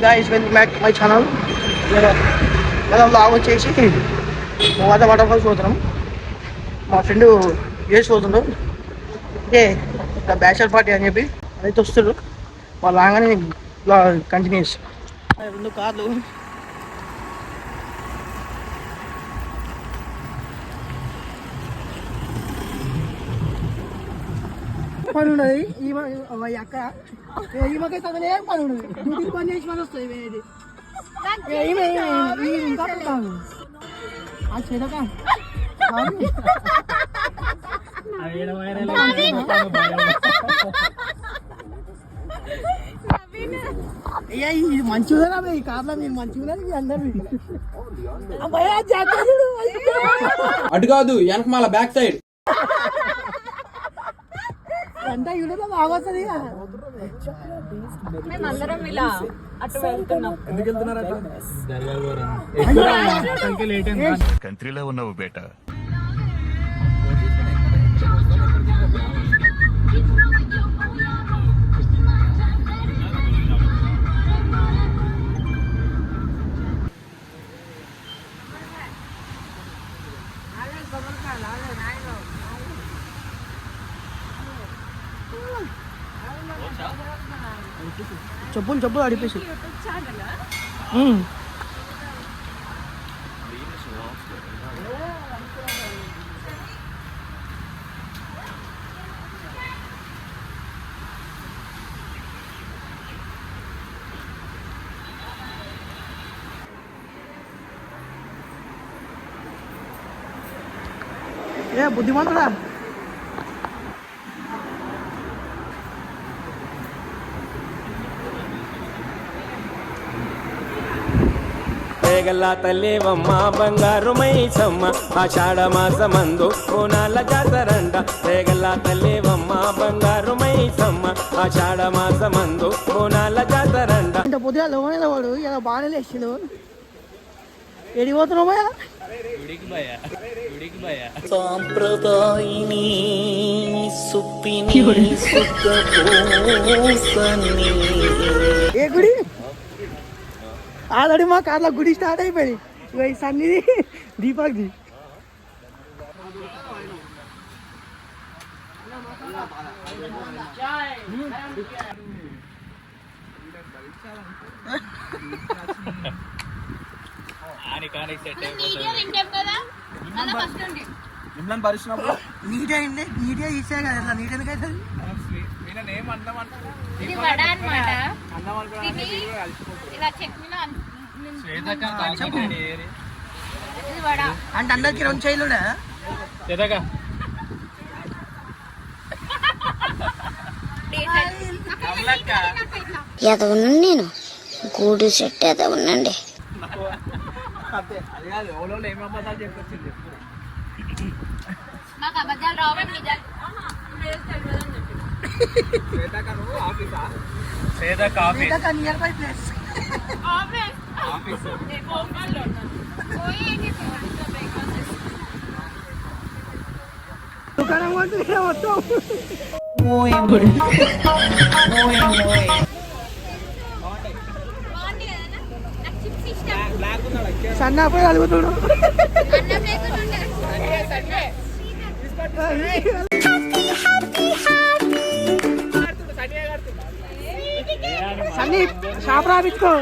Guys, welcome back to my channel. మనం log వచ్చేసి మోవాత water falls పోతున్నాం. మా ఫ్రెండ్ యూఎస్ పోతుండ్రు. అంటే బ్యాచలర్ పార్టీ అని చెప్పి అయితే వస్తారు. వాళ్ళు రాగానే కంటిన్యూ చేస్తారు. రెండు కార్లు పని ఉన్నది. ఈ అక్క ఈమెకైతే అదే పని ఉన్నది. డ్యూటీకి పని చేసి పని వస్తుంది. ఇది మంచిగా ఈ కార్లో మీరు మంచిగా అందరు అటు కాదు వెనక మళ్ళా బ్యాక్ సైడ్ అంతా యూనిలో బాగొస్తుంది. మేమందరం ఇలా అటు వెళ్తున్నాం. కంట్రీలో ఉన్నావు బేటా. చెప్పులు అడిపేసి ఏ బుద్ధిమంతుడా. గల్లా తల్లేవమ్మ బంగారు మైసమ్మ ఆషాఢ మాసమందు కోనాల జాతరంట. రేగల్లా తల్లేవమ్మ బంగారు మైసమ్మ ఆషాఢ మాసమందు కోనాల జాతరంట. అంటే పొద్దుగా లోనే వాడు ఇలా బాగానే లేచిండు. ఎడిపోతున్నావు సాంప్రదాయిని సుప్పిని ఏ గుడి ఆల్రెడీ మా కార్లో గుడి స్టార్ట్ అయిపోయింది. ఈ సన్నిధి దీపక్ది. నీట్గా ఇచ్చా కదా నీట్ ఎందుకైతే అంటే అందరికి 2 చైలున్నా ఎదవను నేను గూడు చెట్టు ఎదవనండి. నాకు అబద్ధాలు రావడం నిజాలు. నియర్ బై ప్లేస్ దుకాణం మొత్తం సన్నపోయి అడుగుతున్నాడు. సన్నీ షాప్ రాపించుకో.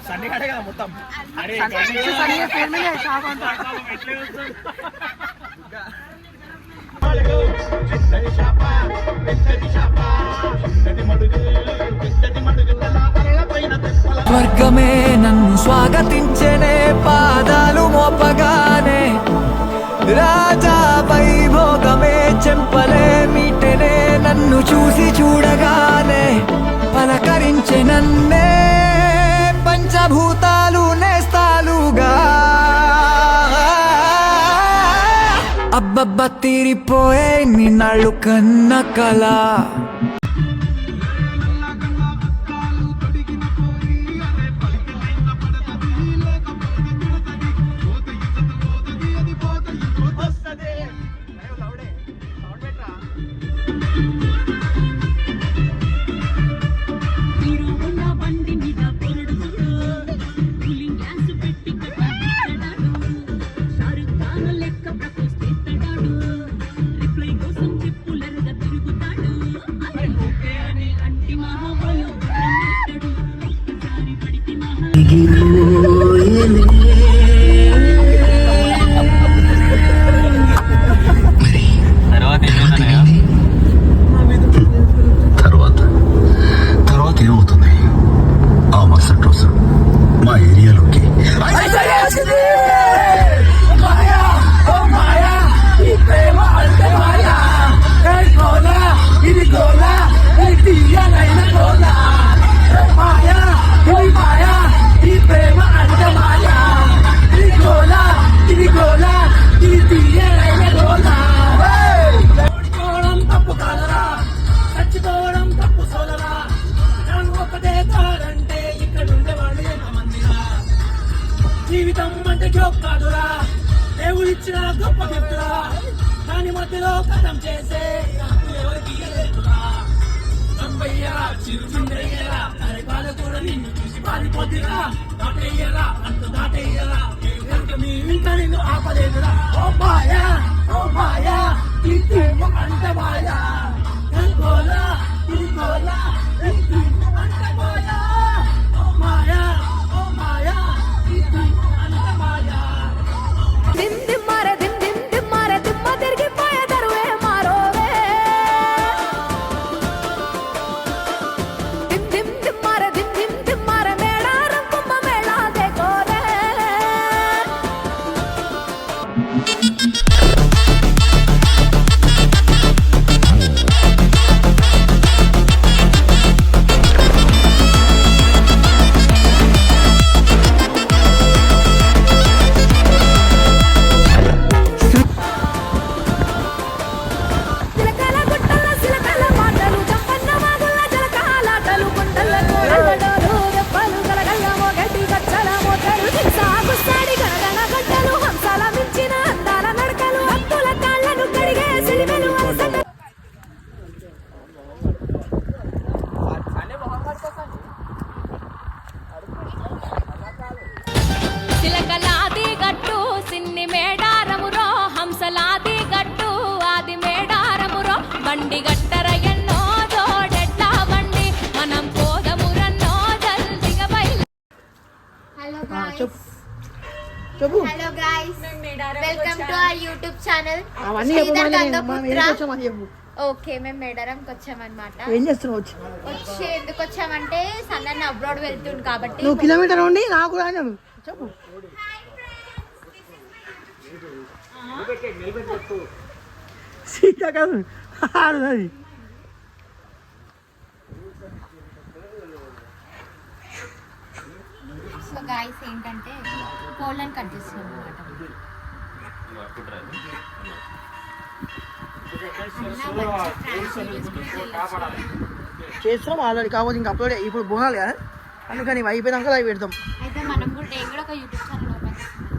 సన్నీ కడే కదా మొత్తం. షాప్ అంతా స్వర్గమే నన్ను స్వాగతించనే పాదాలు మోపగానే రాజా వైభోగమే చెంపలే మీటనే నన్ను చూసి చూడగానే పలకరించే నన్నే పంచభూతాలు నేస్తాలుగా అబ్బబ్బ తీరిపోయే నిన్నాళ్ళు కన్న కళ. దిమ్ దిమ్మారే దిమ్ దిమ్ దిమ్మారే దిమ్మ తిరిగిపోయే దరువే మారోవే దిమ్ దిమ్ దిమ్మారే దిమ్ దిమ్ దిమ్మారే మేడారం కుంభ మేళా దేకోరే సిలకల గుట్టల సిలకల మాటలు చంపన్న వాగుల జలకాలాటలు కొండల కోడలు రెప్పలు గలగల్ల మోగటి గచ్చల మోతలు సాగు సాడి గణగణ గడ్డలు హంసాల మించిన అందాల నడకలు భక్తుల కాళ్ళను కడిగే సిరిమెలు అలసట సిలకలాది గట్టు సిన్ని మేడారమురో హంసలాది గట్టు ఆది మేడారమురో బండి గట్టర ఎన్నో జోడెట్లా బండి మనం పోదమురన్నో జల్దిగా బయలు హలో చెప్పు చెప్పు hello guys welcome to our YouTube channel అవన్నీ చెప్పమని మనం ఏం వచ్చామని చెప్పు. ఓకే మేము మేడారంకి వచ్చామన్నమాట. ఏం చేస్తున్నావు వచ్చి? వచ్చి ఎందుకు వచ్చామంటే సన్న అబ్రాడ్ వెళ్తుంది కాబట్టి. నువ్వు కిలోమీటర్ ఉండి నాకు రాను చెప్పు. సీత కాదు ఆడుది. సో గైస్ ఏంటంటే కోళ్ళని కట్ చేస్తున్నాం అన్నమాట. చేస్తున్నాం ఆల్రెడీ, కాకపోతే ఇంకా అప్లోడ్ ఇప్పుడు బోనాలి కదా, అందుకని ఇవి అయిపోయినాక లైవ్ పెడతాం. అయితే మనం కూడా నేను కూడా ఒక యూట్యూబ్ ఛానల్ ఓపెన్ చేస్తున్నాం.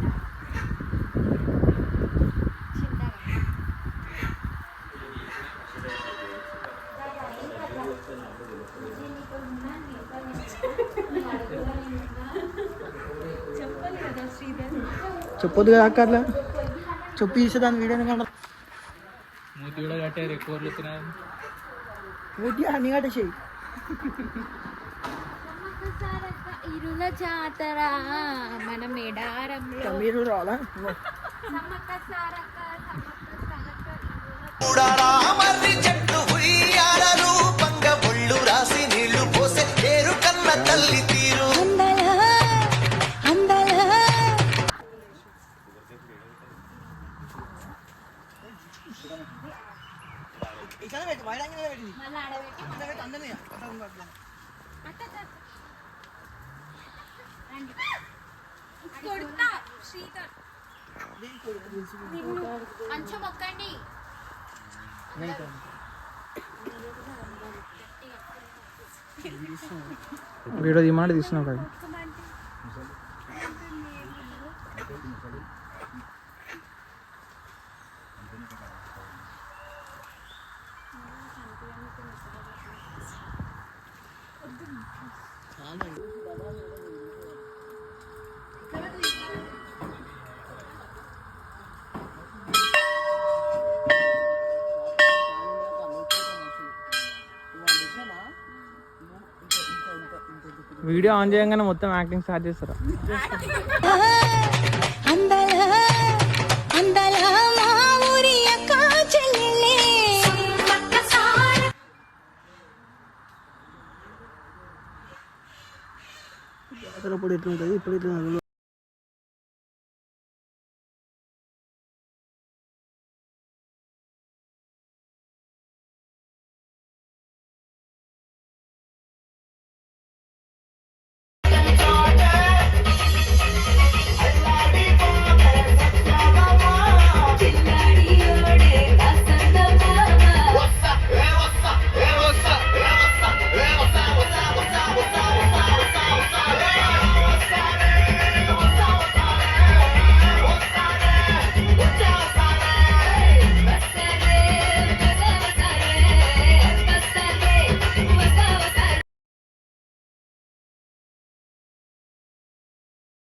చెప్పొద్దు కదా అక్క, అట్లా చెప్పు తీస్తే దాని వీడియో మూతి కూడా కట్టారు ఎక్కువ మూతి అన్ని కట్టేసేయి. ఇరుల జాతర మన మేడారంలో మీరు రావాలా? సమ్మక్క సారక్క మర్రి చెట్టు ఉయ్యాలలు పంగ బొళ్ళు రాసి నీళ్లు పోసే పేరు కన్న తల్లి తీరు ఇక్కడ పెట్టి వైరాంగి పెట్టి అందరినీ మంచం మొక్కండి. వీడియో తీయమంటే తీసినావు కదా. వీడియో ఆన్ చేయగానే మొత్తం యాక్టింగ్ స్టార్ట్ చేస్తారా? ఇప్పుడు ఎట్లుంటుంది, ఇప్పుడు ఎట్లా